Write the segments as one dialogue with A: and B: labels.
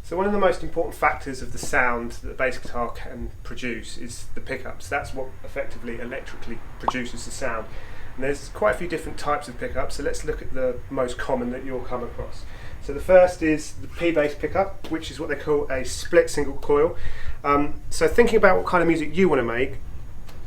A: So one of the most important factors of the sound that the bass guitar can produce is the pickups. That's what effectively electrically produces the sound. And there's quite a few different types of pickups, so let's look at the most common that you'll come across. So the first is the P-bass pickup, which is what they call a split single coil. So thinking about what kind of music you want to make,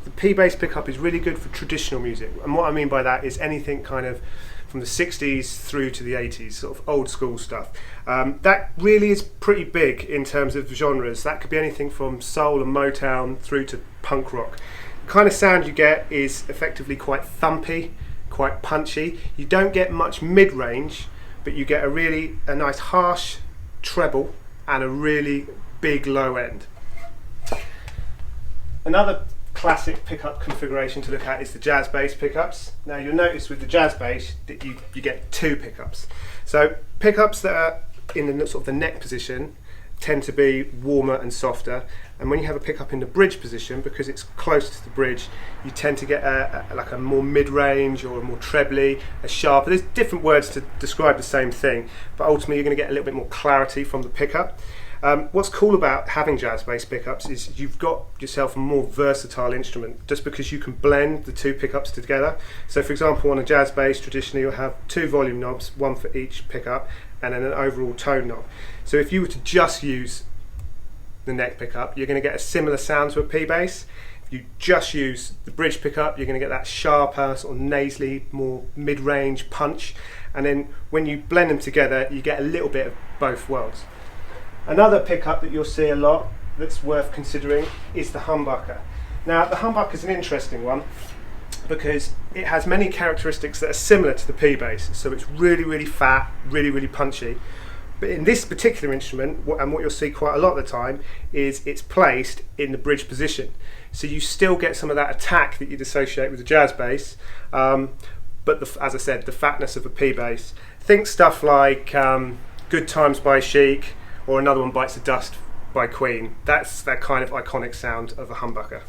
A: the P-bass pickup is really good for traditional music. And what I mean by that is anything kind of from the 60s through to the 80s, sort of old school stuff. That really is pretty big in terms of genres. That could be anything from soul and Motown through to punk rock. The kind of sound you get is effectively quite thumpy, quite punchy. You don't get much mid-range, but you get a nice harsh treble and a really big low end. Another classic pickup configuration to look at is the jazz bass pickups. Now you'll notice with the jazz bass that you get two pickups. So pickups that are in the sort of the neck position tend to be warmer and softer, and when you have a pickup in the bridge position, because it's close to the bridge, you tend to get like a more mid-range or a more trebly, a sharper. There's different words to describe the same thing, but ultimately you're going to get a little bit more clarity from the pickup. What's cool about having jazz bass pickups is you've got yourself a more versatile instrument just because you can blend the two pickups together. So for example, on a jazz bass traditionally you'll have two volume knobs, one for each pickup, and then an overall tone knob. So if you were to just use the neck pickup, you're going to get a similar sound to a P-bass. If you just use the bridge pickup, you're going to get that sharper, sort of nasally, more mid-range punch, and then when you blend them together you get a little bit of both worlds. Another pickup that you'll see a lot that's worth considering is the humbucker. Now the humbucker is an interesting one because it has many characteristics that are similar to the P-bass. So it's really fat, really punchy. But in this particular instrument, and what you'll see quite a lot of the time, is it's placed in the bridge position. So you still get some of that attack that you'd associate with the jazz bass, but as I said, the fatness of a P-bass. Think stuff like Good Times by Chic, or another one, Bites the Dust by Queen. That's that kind of iconic sound of a humbucker.